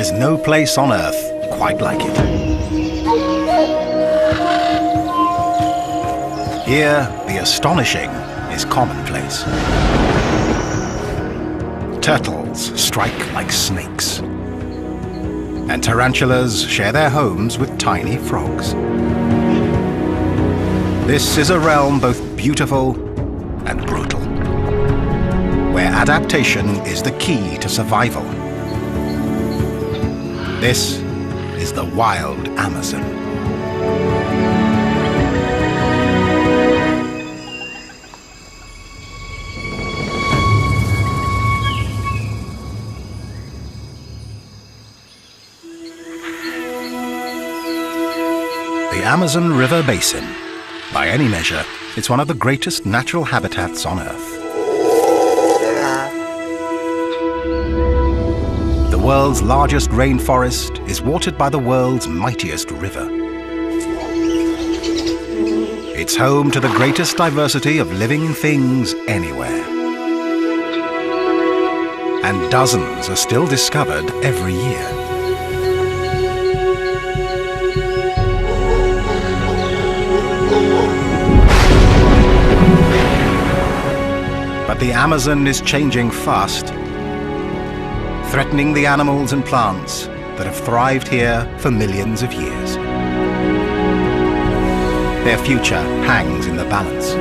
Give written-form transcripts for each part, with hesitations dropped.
is no place on Earth quite like it. Here, the astonishing is commonplace. Turtles strike like snakes, and tarantulas share their homes with tiny frogs. This is a realm both beautiful and brutal, where adaptation is the key to survival. This is the wild Amazon. The Amazon River Basin. By any measure, it's one of the greatest natural habitats on Earth. The world's largest rainforest is watered by the world's mightiest river. It's home to the greatest diversity of living things anywhere. And dozens are still discovered every year. But the Amazon is changing fast, threatening the animals and plants that have thrived here for millions of years. Their future hangs in the balance.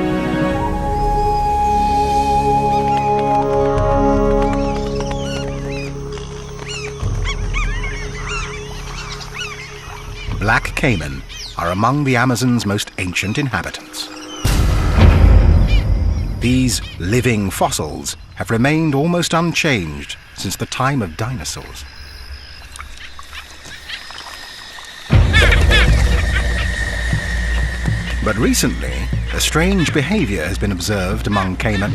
Black caiman are among the Amazon's most ancient inhabitants. These living fossils have remained almost unchanged since the time of dinosaurs. But recently, a strange behavior has been observed among caiman.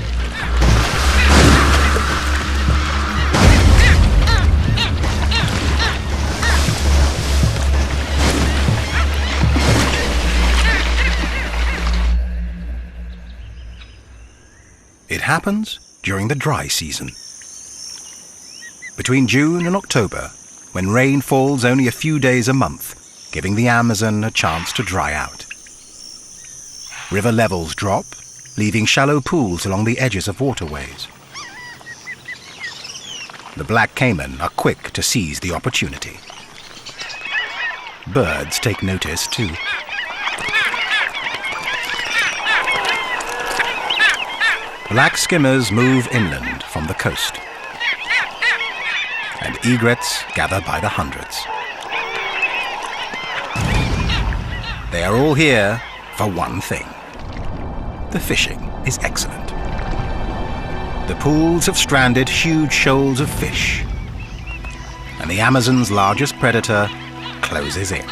It happens during the dry season. Between June and October, when rain falls only a few days a month, giving the Amazon a chance to dry out. River levels drop, leaving shallow pools along the edges of waterways. The black caiman are quick to seize the opportunity. Birds take notice too. Black skimmers move inland from the coast, and egrets gather by the hundreds. They are all here for one thing. The fishing is excellent. The pools have stranded huge shoals of fish, and the Amazon's largest predator closes in.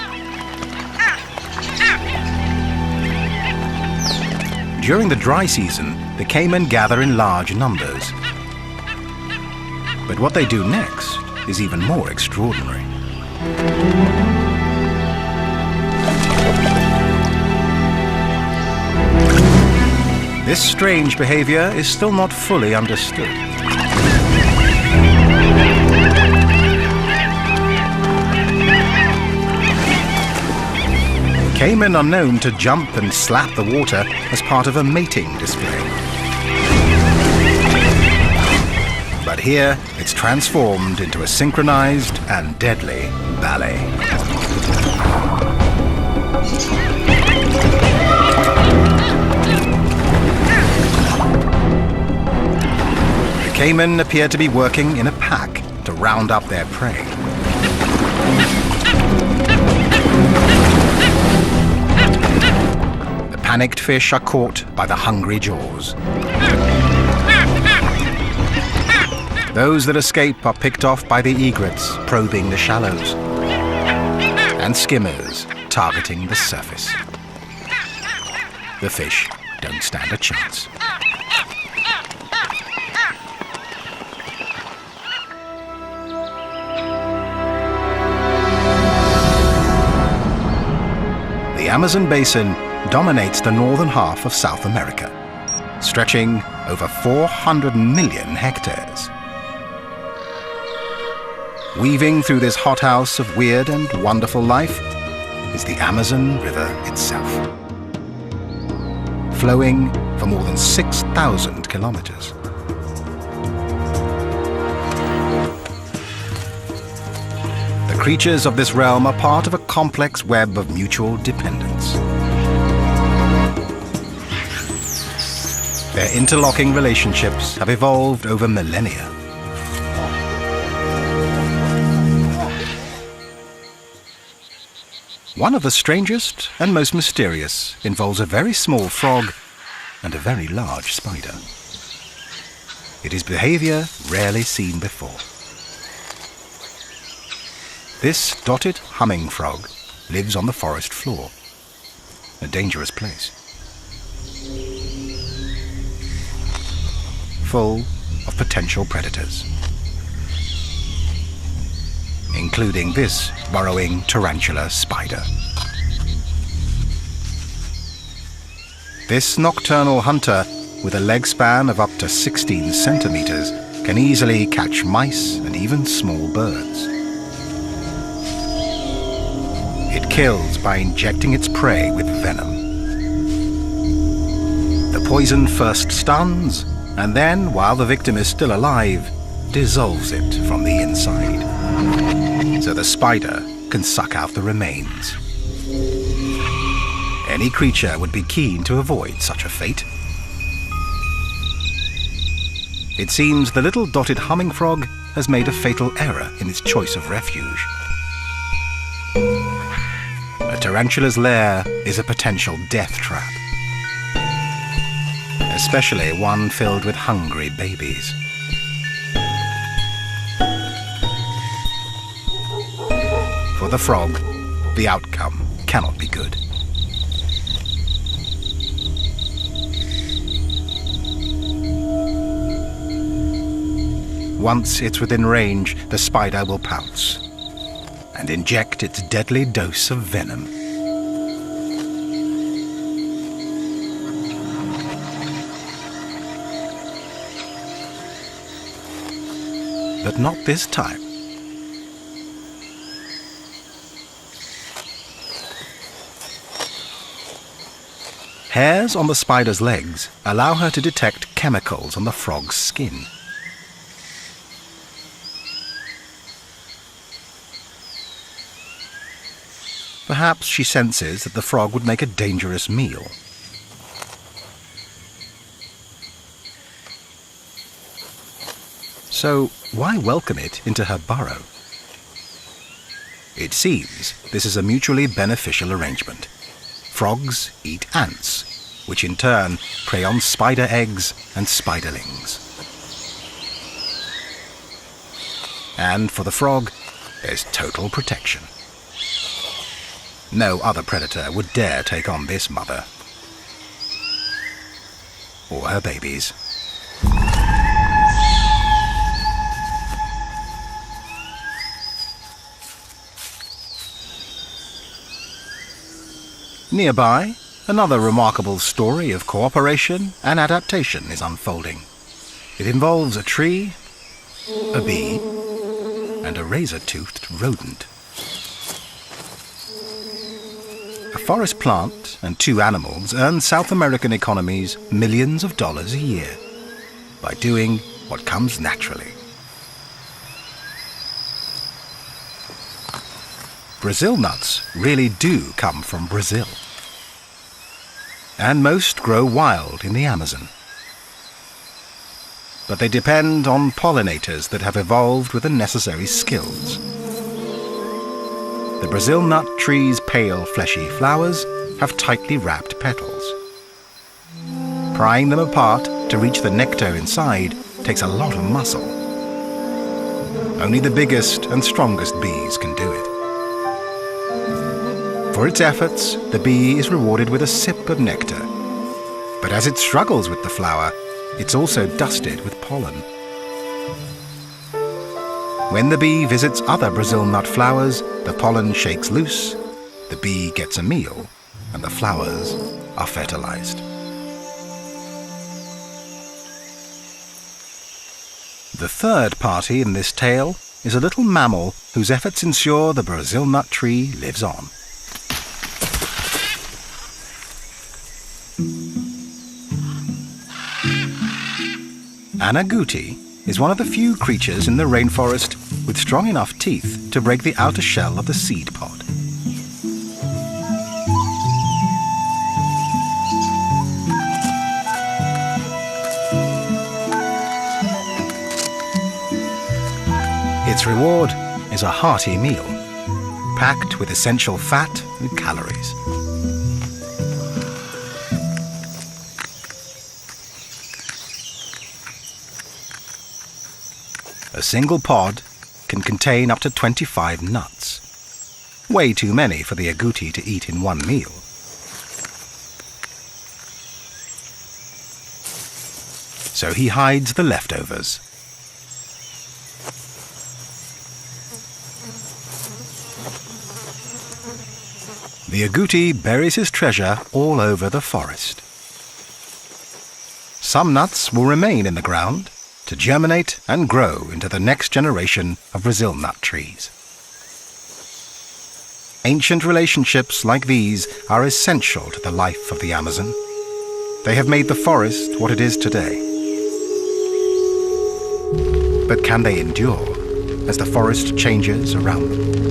During the dry season, the caiman gather in large numbers. But what they do next is even more extraordinary. This strange behavior is still not fully understood. Caiman are known to jump and slap the water as part of a mating display. But here, it's transformed into a synchronized and deadly ballet. The caiman appear to be working in a pack to round up their prey. Panicked fish are caught by the hungry jaws. Those that escape are picked off by the egrets probing the shallows, and skimmers targeting the surface. The fish don't stand a chance. The Amazon basin dominates the northern half of South America, stretching over 400 million hectares. Weaving through this hothouse of weird and wonderful life is the Amazon River itself, flowing for more than 6,000 kilometers. The creatures of this realm are part of a complex web of mutual dependence. Their interlocking relationships have evolved over millennia. One of the strangest and most mysterious involves a very small frog and a very large spider. It is behavior rarely seen before. This dotted humming frog lives on the forest floor, a dangerous place, full of potential predators, including this burrowing tarantula spider. This nocturnal hunter, with a leg span of up to 16 centimeters, can easily catch mice and even small birds. It kills by injecting its prey with venom. The poison first stuns, and then, while the victim is still alive, dissolves it from the inside, so the spider can suck out the remains. Any creature would be keen to avoid such a fate. It seems the little dotted humming frog has made a fatal error in its choice of refuge. A tarantula's lair is a potential death trap, especially one filled with hungry babies. For the frog, the outcome cannot be good. Once it's within range, the spider will pounce and inject its deadly dose of venom. But not this time. Hairs on the spider's legs allow her to detect chemicals on the frog's skin. Perhaps she senses that the frog would make a dangerous meal. So why welcome it into her burrow? It seems this is a mutually beneficial arrangement. Frogs eat ants, which in turn prey on spider eggs and spiderlings. And for the frog, there's total protection. No other predator would dare take on this mother or her babies. Nearby, another remarkable story of cooperation and adaptation is unfolding. It involves a tree, a bee, and a razor-toothed rodent. A forest plant and two animals earn South American economies millions of dollars a year by doing what comes naturally. Brazil nuts really do come from Brazil, and most grow wild in the Amazon. But they depend on pollinators that have evolved with the necessary skills. The Brazil nut tree's pale, fleshy flowers have tightly wrapped petals. Prying them apart to reach the nectar inside takes a lot of muscle. Only the biggest and strongest bees can do it. For its efforts, the bee is rewarded with a sip of nectar. But as it struggles with the flower, it's also dusted with pollen. When the bee visits other Brazil nut flowers, the pollen shakes loose, the bee gets a meal, and the flowers are fertilized. The third party in this tale is a little mammal whose efforts ensure the Brazil nut tree lives on. An agouti is one of the few creatures in the rainforest with strong enough teeth to break the outer shell of the seed pod. Its reward is a hearty meal, packed with essential fat and calories. A single pod can contain up to 25 nuts, way too many for the agouti to eat in one meal. So he hides the leftovers. The agouti buries his treasure all over the forest. Some nuts will remain in the ground to germinate and grow into the next generation of Brazil nut trees. Ancient relationships like these are essential to the life of the Amazon. They have made the forest what it is today. But can they endure as the forest changes around them?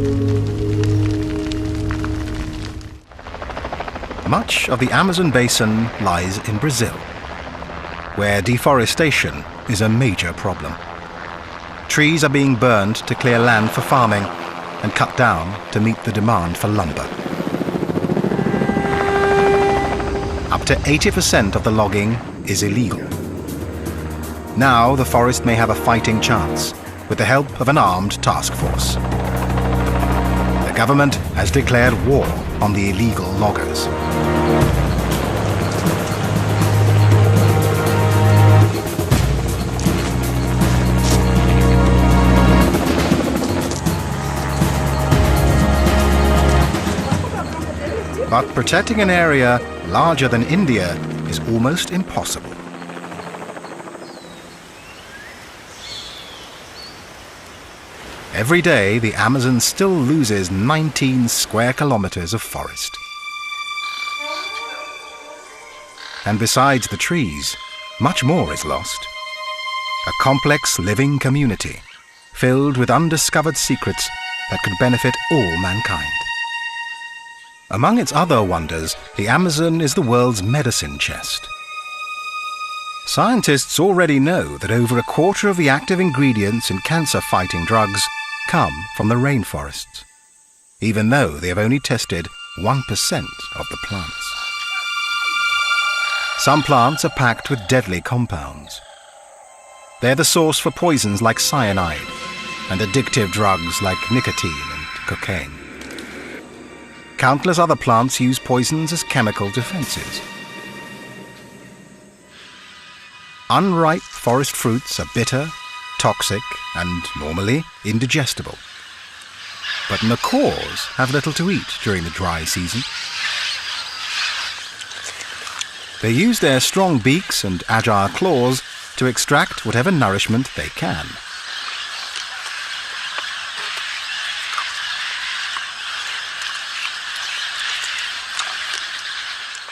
Much of the Amazon basin lies in Brazil, where deforestation is a major problem. Trees are being burned to clear land for farming and cut down to meet the demand for lumber. Up to 80% of the logging is illegal. Now the forest may have a fighting chance with the help of an armed task force. The government has declared war on the illegal loggers. But protecting an area larger than India is almost impossible. Every day, the Amazon still loses 19 square kilometers of forest. And besides the trees, much more is lost. A complex living community, filled with undiscovered secrets that could benefit all mankind. Among its other wonders, the Amazon is the world's medicine chest. Scientists already know that over a quarter of the active ingredients in cancer-fighting drugs come from the rainforests, even though they have only tested 1% of the plants. Some plants are packed with deadly compounds. They're the source for poisons like cyanide and addictive drugs like nicotine and cocaine. Countless other plants use poisons as chemical defenses. Unripe forest fruits are bitter, toxic, and normally indigestible. But macaws have little to eat during the dry season. They use their strong beaks and agile claws to extract whatever nourishment they can.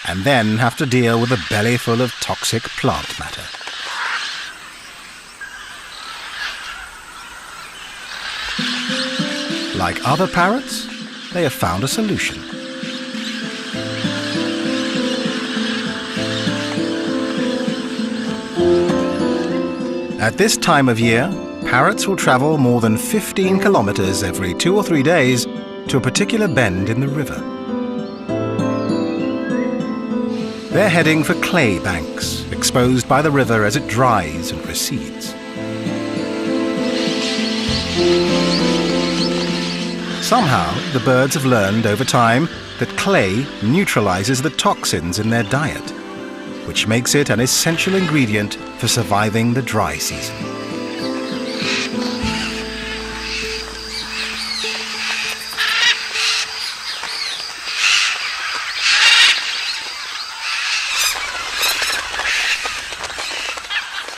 And then have to deal with a belly full of toxic plant matter. Like other parrots, they have found a solution. At this time of year, parrots will travel more than 15 kilometers every 2 or 3 days to a particular bend in the river. They're heading for clay banks, exposed by the river as it dries and recedes. Somehow, the birds have learned over time that clay neutralizes the toxins in their diet, which makes it an essential ingredient for surviving the dry season.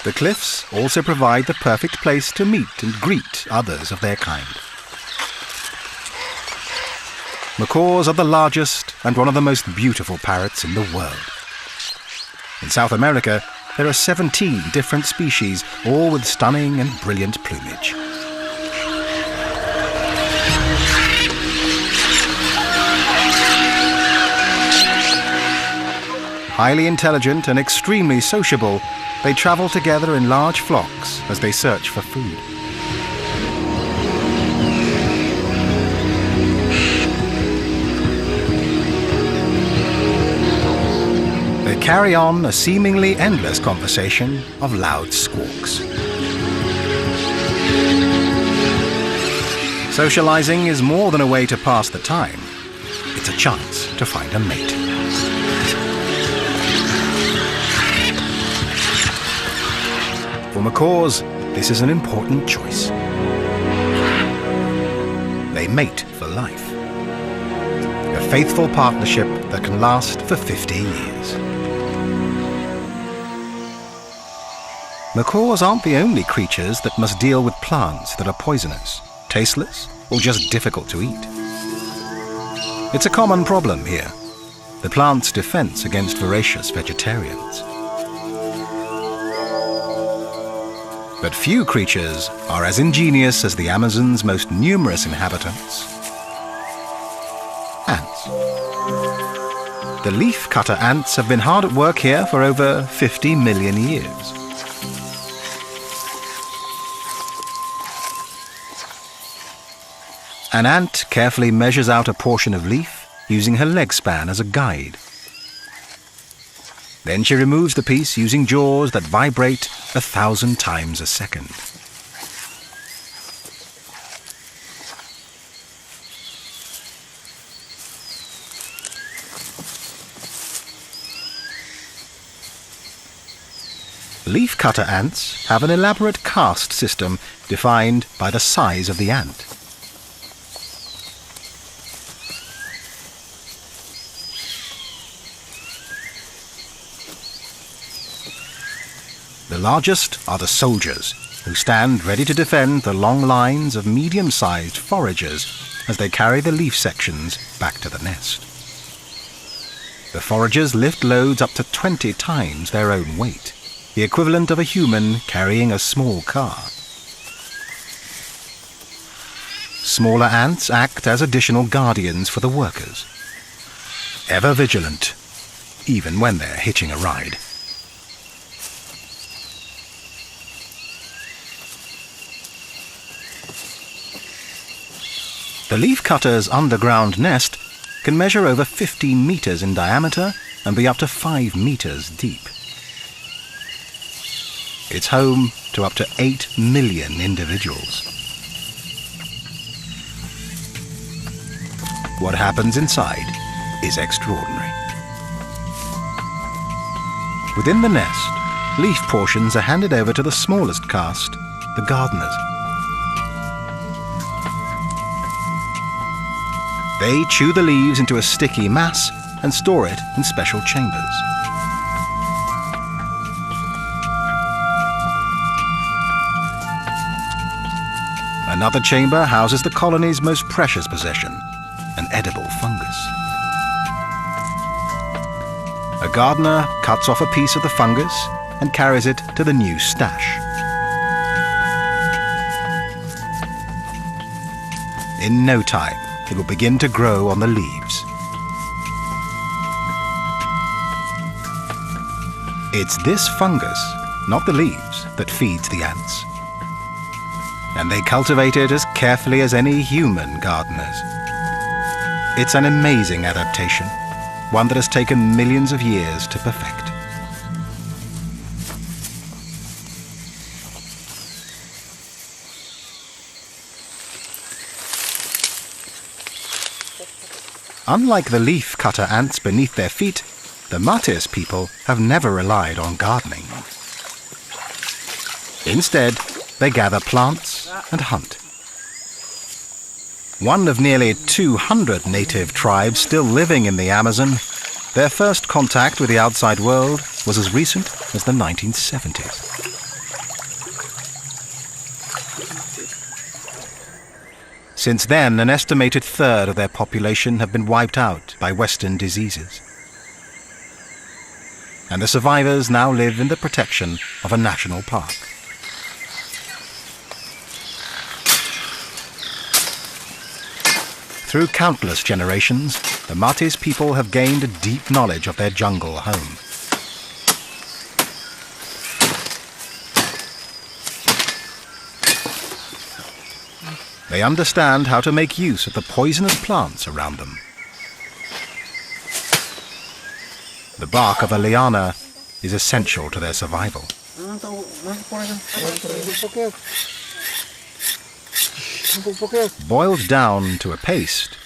The cliffs also provide the perfect place to meet and greet others of their kind. Macaws are the largest and one of the most beautiful parrots in the world. In South America, there are 17 different species, all with stunning and brilliant plumage. Highly intelligent and extremely sociable, they travel together in large flocks as they search for food. They carry on a seemingly endless conversation of loud squawks. Socializing is more than a way to pass the time. It's a chance to find a mate. For macaws, this is an important choice. They mate for life. A faithful partnership that can last for 50 years. Macaws aren't the only creatures that must deal with plants that are poisonous, tasteless, or just difficult to eat. It's a common problem here, the plant's defense against voracious vegetarians. But few creatures are as ingenious as the Amazon's most numerous inhabitants. Ants. The leaf-cutter ants have been hard at work here for over 50 million years. An ant carefully measures out a portion of leaf using her leg span as a guide. Then she removes the piece using jaws that vibrate 1,000 times a second. Leaf-cutter ants have an elaborate caste system defined by the size of the ant. The largest are the soldiers, who stand ready to defend the long lines of medium-sized foragers as they carry the leaf sections back to the nest. The foragers lift loads up to 20 times their own weight, the equivalent of a human carrying a small car. Smaller ants act as additional guardians for the workers, ever vigilant, even when they're hitching a ride. The leafcutter's underground nest can measure over 15 meters in diameter and be up to 5 meters deep. It's home to up to 8 million individuals. What happens inside is extraordinary. Within the nest, leaf portions are handed over to the smallest caste, the gardeners. They chew the leaves into a sticky mass and store it in special chambers. Another chamber houses the colony's most precious possession, an edible fungus. A gardener cuts off a piece of the fungus and carries it to the new stash. In no time, it will begin to grow on the leaves. It's this fungus, not the leaves, that feeds the ants. And they cultivate it as carefully as any human gardeners. It's an amazing adaptation, one that has taken millions of years to perfect. Unlike the leaf-cutter ants beneath their feet, the Matis people have never relied on gardening. Instead, they gather plants and hunt. One of nearly 200 native tribes still living in the Amazon, their first contact with the outside world was as recent as the 1970s. Since then, an estimated third of their population have been wiped out by Western diseases. And the survivors now live in the protection of a national park. Through countless generations, the Matis people have gained a deep knowledge of their jungle home. They understand how to make use of the poisonous plants around them. The bark of a liana is essential to their survival. Boiled down to a paste,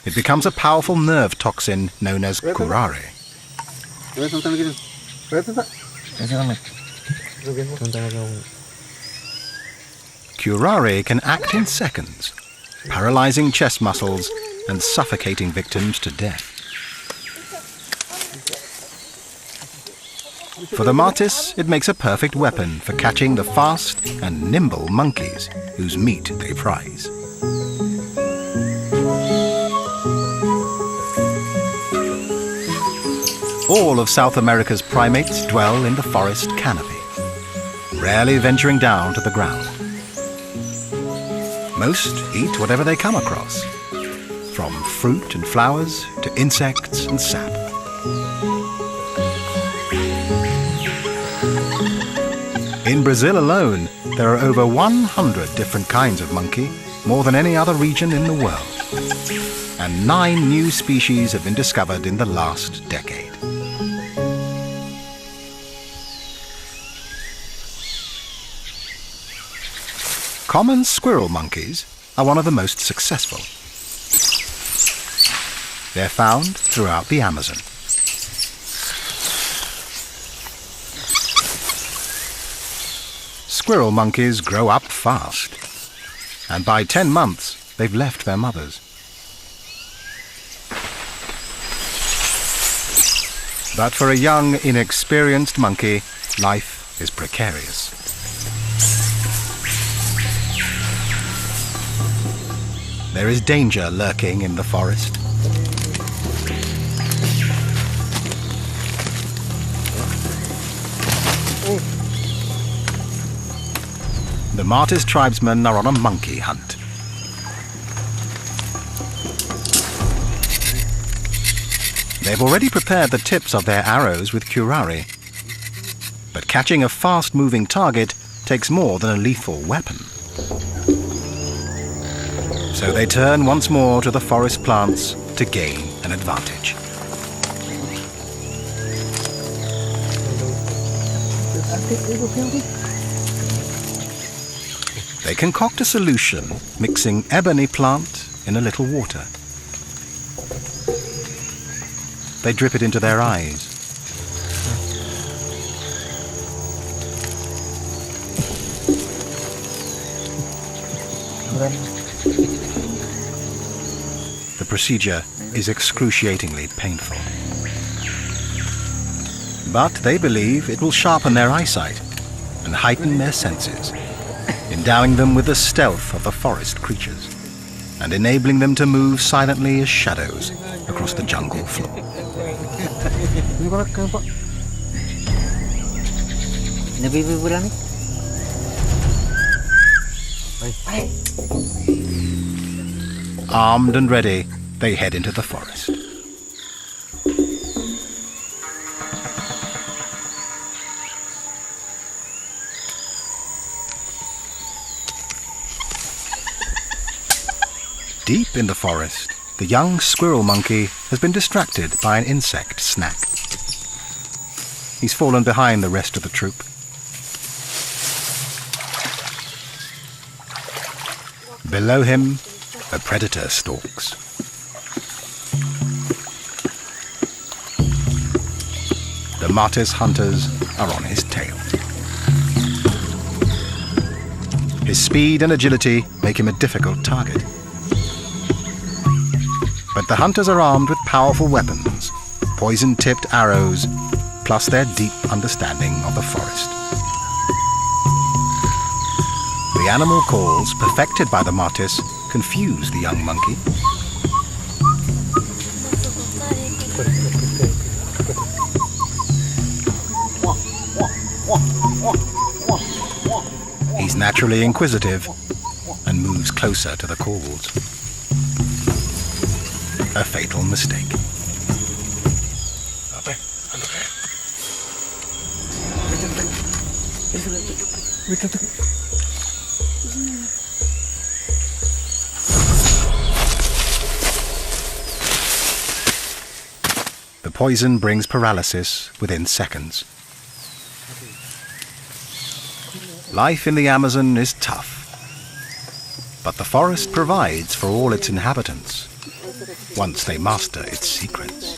it becomes a powerful nerve toxin known as curare. Curare can act in seconds, paralyzing chest muscles and suffocating victims to death. For the Matis, it makes a perfect weapon for catching the fast and nimble monkeys whose meat they prize. All of South America's primates dwell in the forest canopy, rarely venturing down to the ground. Most eat whatever they come across, from fruit and flowers to insects and sap. In Brazil alone, there are over 100 different kinds of monkey, more than any other region in the world. And 9 new species have been discovered in the last decade. Common squirrel monkeys are one of the most successful. They're found throughout the Amazon. Squirrel monkeys grow up fast, and by 10 months they've left their mothers. But for a young, inexperienced monkey, life is precarious. There is danger lurking in the forest. The Matis tribesmen are on a monkey hunt. They've already prepared the tips of their arrows with curare. But catching a fast-moving target takes more than a lethal weapon. So they turn once more to the forest plants to gain an advantage. They concoct a solution, mixing ebony plant in a little water. They drip it into their eyes. The procedure is excruciatingly painful. But they believe it will sharpen their eyesight and heighten their senses, endowing them with the stealth of the forest creatures and enabling them to move silently as shadows across the jungle floor. Armed and ready, they head into the forest. Deep in the forest, the young squirrel monkey has been distracted by an insect snack. He's fallen behind the rest of the troop. Below him, a predator stalks. The Matis hunters are on his tail. His speed and agility make him a difficult target. But the hunters are armed with powerful weapons, poison-tipped arrows, plus their deep understanding of the forest. The animal calls, perfected by the Matis, confuse the young monkey. He's naturally inquisitive and moves closer to the calls. A fatal mistake. The poison brings paralysis within seconds. Life in the Amazon is tough, but the forest provides for all its inhabitants once they master its secrets.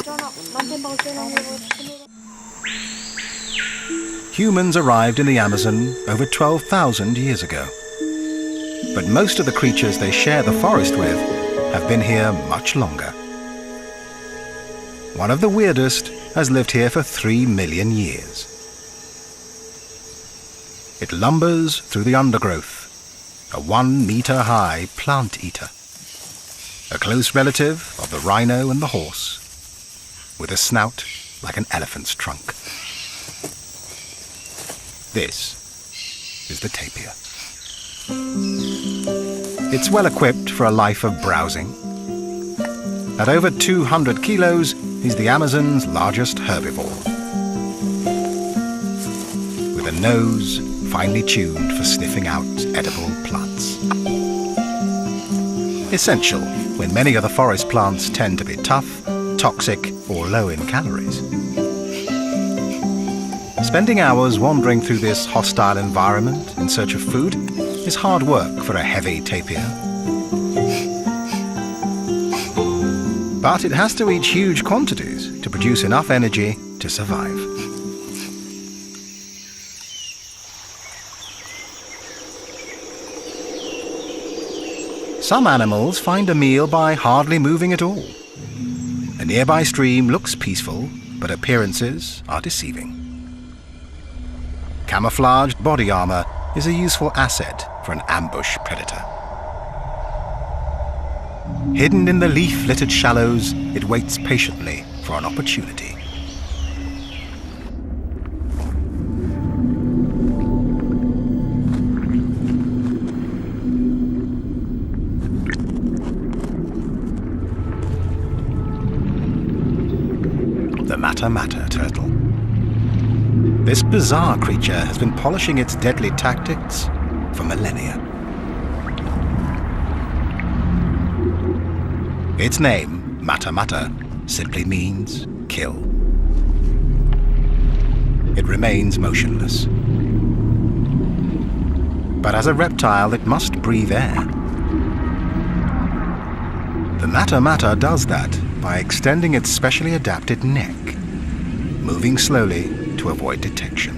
Humans arrived in the Amazon over 12,000 years ago, but most of the creatures they share the forest with have been here much longer. One of the weirdest has lived here for 3 million years. It lumbers through the undergrowth, a 1-meter-high plant eater, a close relative of the rhino and the horse, with a snout like an elephant's trunk. This is the tapir. It's well equipped for a life of browsing. At over 200 kilos, he's the Amazon's largest herbivore, with a nose finely tuned for sniffing out edible plants. Essential when many of the forest plants tend to be tough, toxic, or low in calories. Spending hours wandering through this hostile environment in search of food is hard work for a heavy tapir. But it has to eat huge quantities to produce enough energy to survive. Some animals find a meal by hardly moving at all. A nearby stream looks peaceful, but appearances are deceiving. Camouflaged body armor is a useful asset for an ambush predator. Hidden in the leaf-littered shallows, it waits patiently for an opportunity. The mata-mata turtle. This bizarre creature has been polishing its deadly tactics for millennia. Its name, mata-mata, simply means kill. It remains motionless. But as a reptile, it must breathe air. The mata-mata does that by extending its specially adapted neck, moving slowly to avoid detection.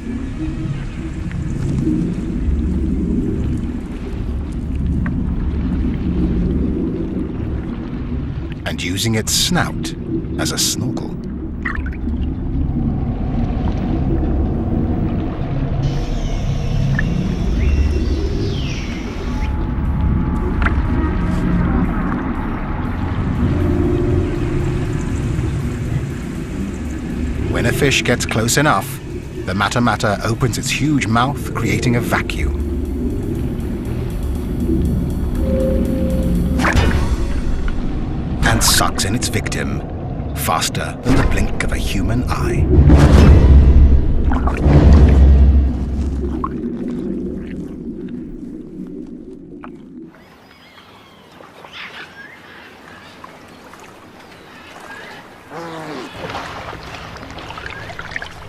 And using its snout as a snorkel. When a fish gets close enough, the mata-mata opens its huge mouth, creating a vacuum. And sucks in its victim faster than the blink of a human eye.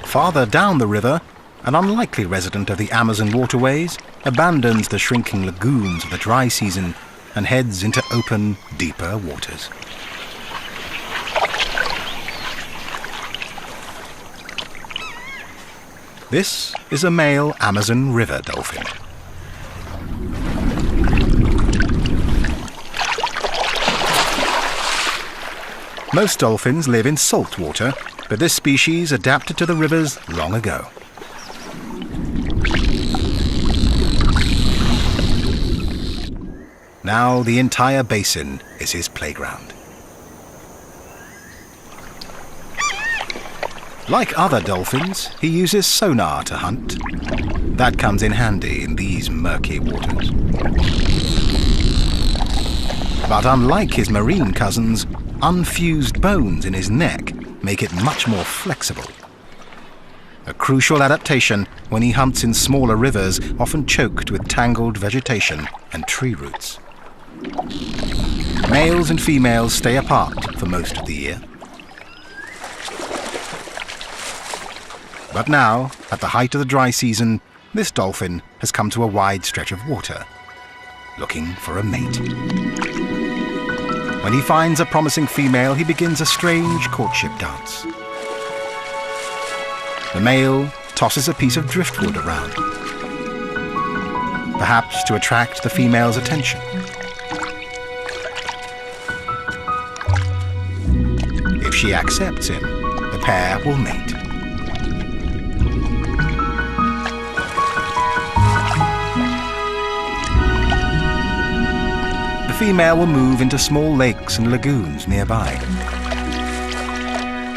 Farther down the river, an unlikely resident of the Amazon waterways abandons the shrinking lagoons of the dry season and heads into open, deeper waters. This is a male Amazon river dolphin. Most dolphins live in salt water, but this species adapted to the rivers long ago. Now the entire basin is his playground. Like other dolphins, he uses sonar to hunt. That comes in handy in these murky waters. But unlike his marine cousins, unfused bones in his neck make it much more flexible. A crucial adaptation when he hunts in smaller rivers, often choked with tangled vegetation and tree roots. Males and females stay apart for most of the year. But now, at the height of the dry season, this dolphin has come to a wide stretch of water, looking for a mate. When he finds a promising female, he begins a strange courtship dance. The male tosses a piece of driftwood around, perhaps to attract the female's attention. If she accepts him, the pair will mate. The female will move into small lakes and lagoons nearby.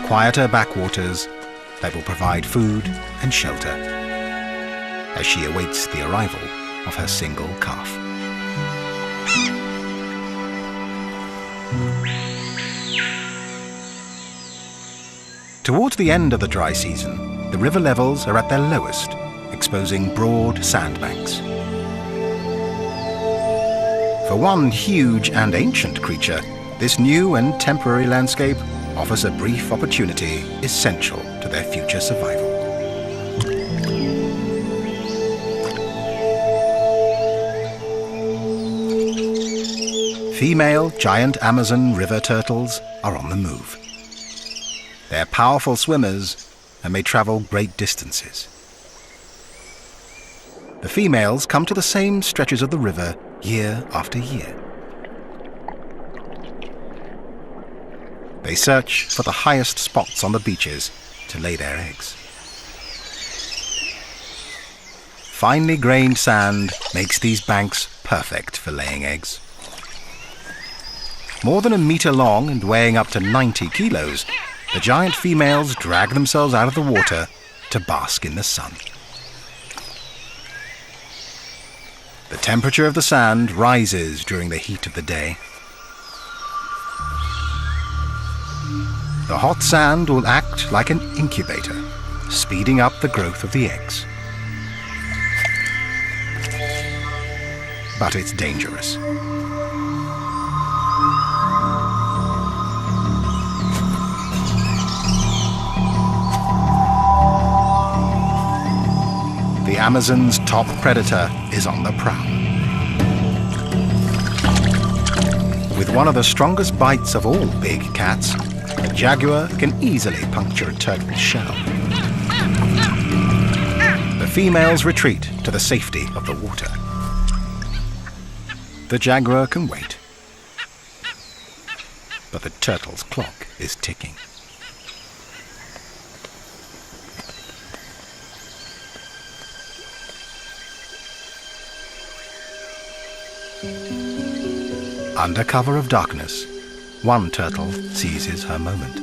Quieter backwaters that will provide food and shelter as she awaits the arrival of her single calf. Towards the end of the dry season, the river levels are at their lowest, exposing broad sandbanks. For one huge and ancient creature, this new and temporary landscape offers a brief opportunity essential to their future survival. Female giant Amazon river turtles are on the move. They're powerful swimmers and may travel great distances. The females come to the same stretches of the river year after year. They search for the highest spots on the beaches to lay their eggs. Finely grained sand makes these banks perfect for laying eggs. More than a meter long and weighing up to 90 kilos, the giant females drag themselves out of the water to bask in the sun. The temperature of the sand rises during the heat of the day. The hot sand will act like an incubator, speeding up the growth of the eggs. But it's dangerous. The Amazon's top predator is on the prowl. With one of the strongest bites of all big cats, a jaguar can easily puncture a turtle's shell. The females retreat to the safety of the water. The jaguar can wait, but the turtle's clock is ticking. Under cover of darkness, one turtle seizes her moment.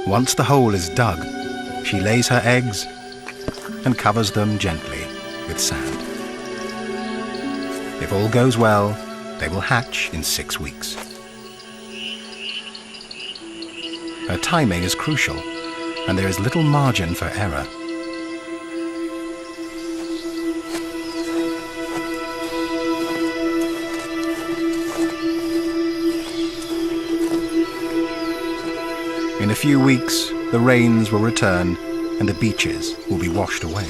Once the hole is dug, she lays her eggs and covers them gently with sand. If all goes well, they will hatch in 6 weeks. Her timing is crucial, and there is little margin for error. In a few weeks, the rains will return and the beaches will be washed away.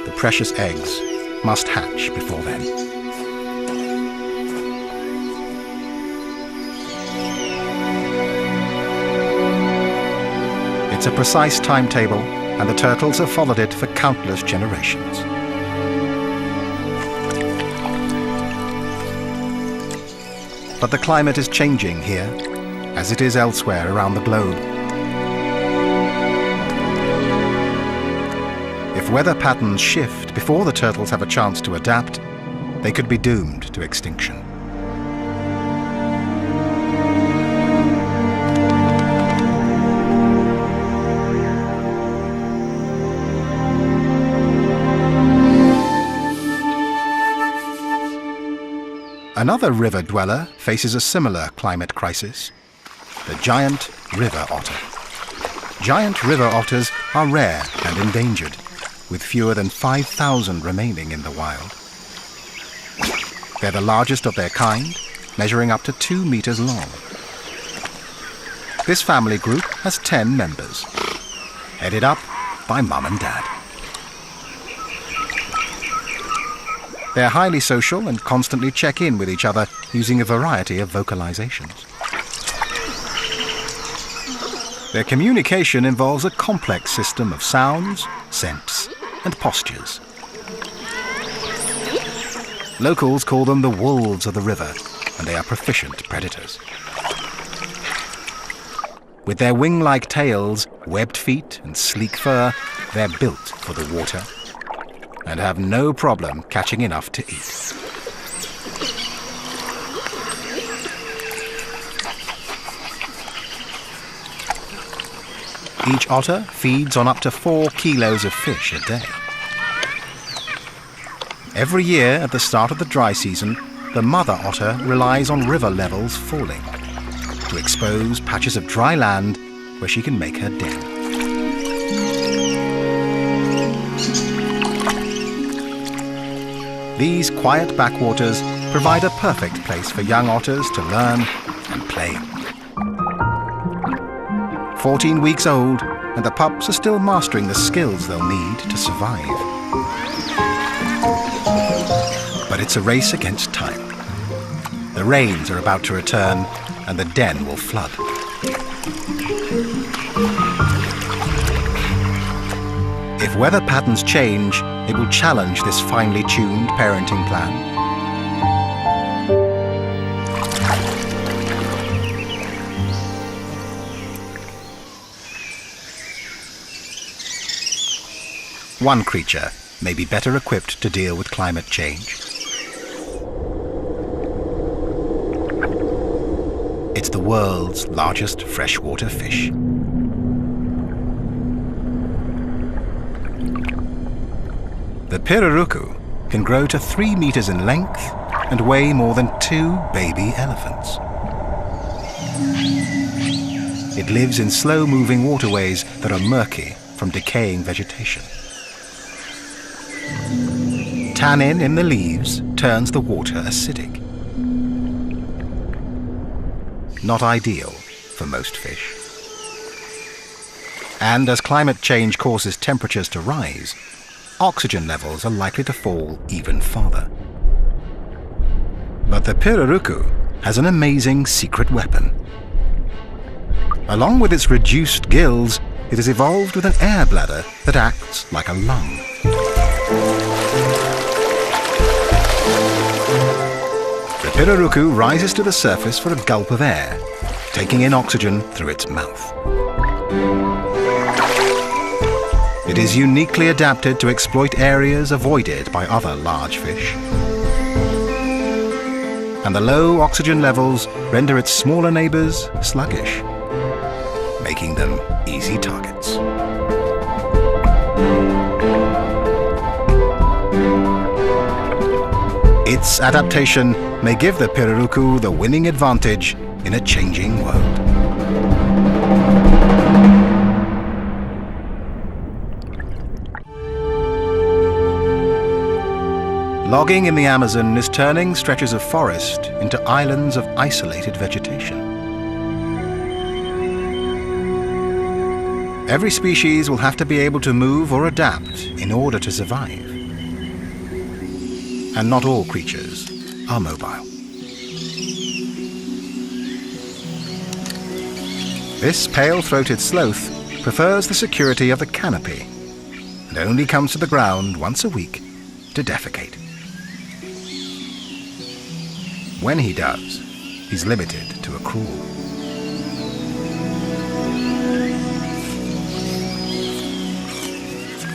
The precious eggs must hatch before then. It's a precise timetable and the turtles have followed it for countless generations. But the climate is changing here, as it is elsewhere around the globe. If weather patterns shift before the turtles have a chance to adapt, they could be doomed to extinction. Another river dweller faces a similar climate crisis: the giant river otter. Giant river otters are rare and endangered, with fewer than 5,000 remaining in the wild. They're the largest of their kind, measuring up to 2 meters long. This family group has 10 members, headed up by Mum and Dad. They're highly social and constantly check in with each other using a variety of vocalizations. Their communication involves a complex system of sounds, scents, and postures. Locals call them the wolves of the river, and they are proficient predators. With their wing-like tails, webbed feet, and sleek fur, they're built for the water and have no problem catching enough to eat. Each otter feeds on up to 4 kilos of fish a day. Every year at the start of the dry season, the mother otter relies on river levels falling to expose patches of dry land where she can make her den. These quiet backwaters provide a perfect place for young otters to learn and play. 14 weeks old, and the pups are still mastering the skills they'll need to survive. But it's a race against time. The rains are about to return, and the den will flood. If weather patterns change, it will challenge this finely tuned parenting plan. One creature may be better equipped to deal with climate change. It's the world's largest freshwater fish. The pirarucu can grow to 3 meters in length and weigh more than 2 baby elephants. It lives in slow-moving waterways that are murky from decaying vegetation. Tannin in the leaves turns the water acidic. Not ideal for most fish. And as climate change causes temperatures to rise, oxygen levels are likely to fall even farther. But the pirarucu has an amazing secret weapon. Along with its reduced gills, it has evolved with an air bladder that acts like a lung. The pirarucu rises to the surface for a gulp of air, taking in oxygen through its mouth. It is uniquely adapted to exploit areas avoided by other large fish. And the low oxygen levels render its smaller neighbors sluggish, making them easy targets. Its adaptation may give the pirarucu the winning advantage in a changing world. Logging in the Amazon is turning stretches of forest into islands of isolated vegetation. Every species will have to be able to move or adapt in order to survive. And not all creatures are mobile. This pale-throated sloth prefers the security of the canopy and only comes to the ground once a week to defecate. When he does, he's limited to a crawl.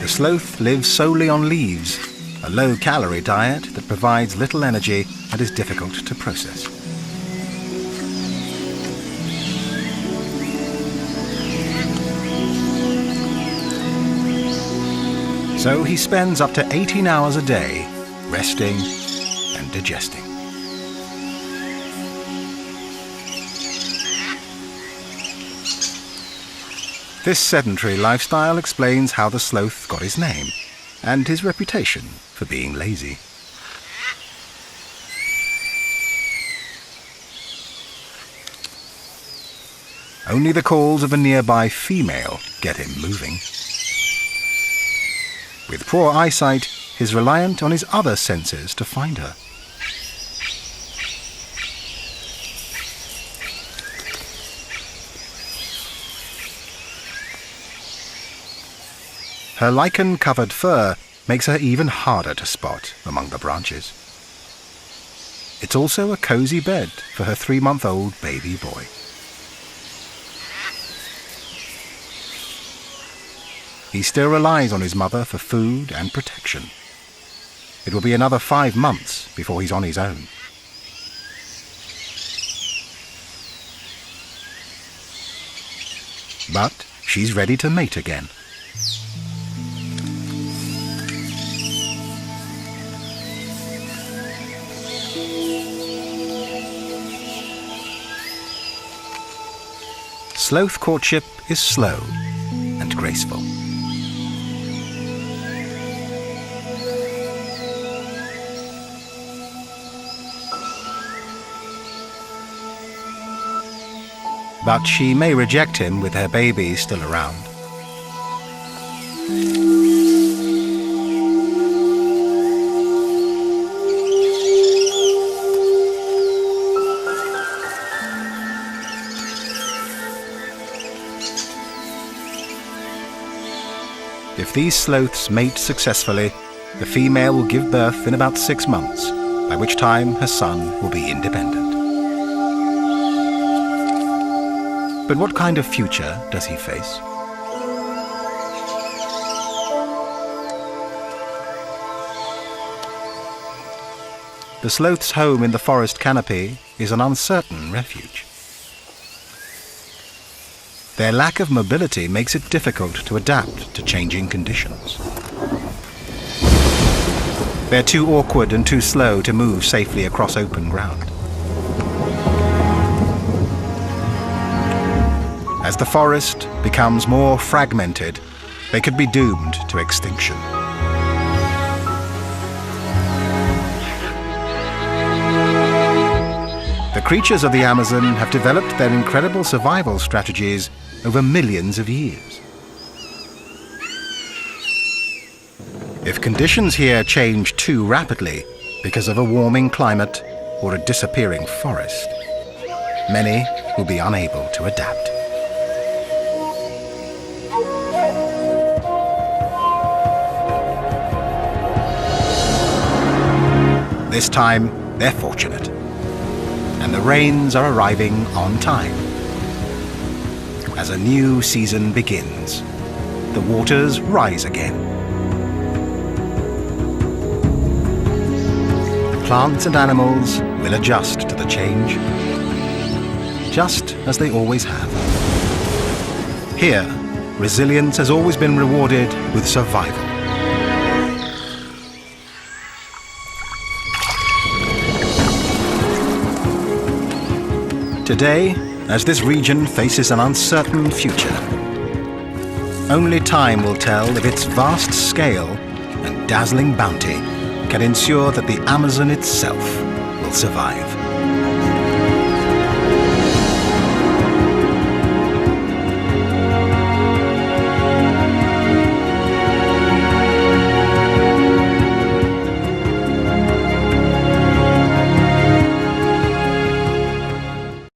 The sloth lives solely on leaves, a low-calorie diet that provides little energy and is difficult to process. So he spends up to 18 hours a day resting and digesting. This sedentary lifestyle explains how the sloth got his name and his reputation for being lazy. Only the calls of a nearby female get him moving. With poor eyesight, he's reliant on his other senses to find her. Her lichen-covered fur makes her even harder to spot among the branches. It's also a cozy bed for her 3-month-old baby boy. He still relies on his mother for food and protection. It will be another 5 months before he's on his own. But she's ready to mate again. Sloth courtship is slow and graceful. But she may reject him with her baby still around. If these sloths mate successfully, the female will give birth in about 6 months, by which time her son will be independent. But what kind of future does he face? The sloth's home in the forest canopy is an uncertain refuge. Their lack of mobility makes it difficult to adapt to changing conditions. They're too awkward and too slow to move safely across open ground. As the forest becomes more fragmented, they could be doomed to extinction. The creatures of the Amazon have developed their incredible survival strategies over millions of years. If conditions here change too rapidly because of a warming climate or a disappearing forest, many will be unable to adapt. This time, they're fortunate, and the rains are arriving on time. As a new season begins, the waters rise again. Plants and animals will adjust to the change, just as they always have. Here, resilience has always been rewarded with survival. Today, as this region faces an uncertain future, only time will tell if its vast scale and dazzling bounty can ensure that the Amazon itself will survive.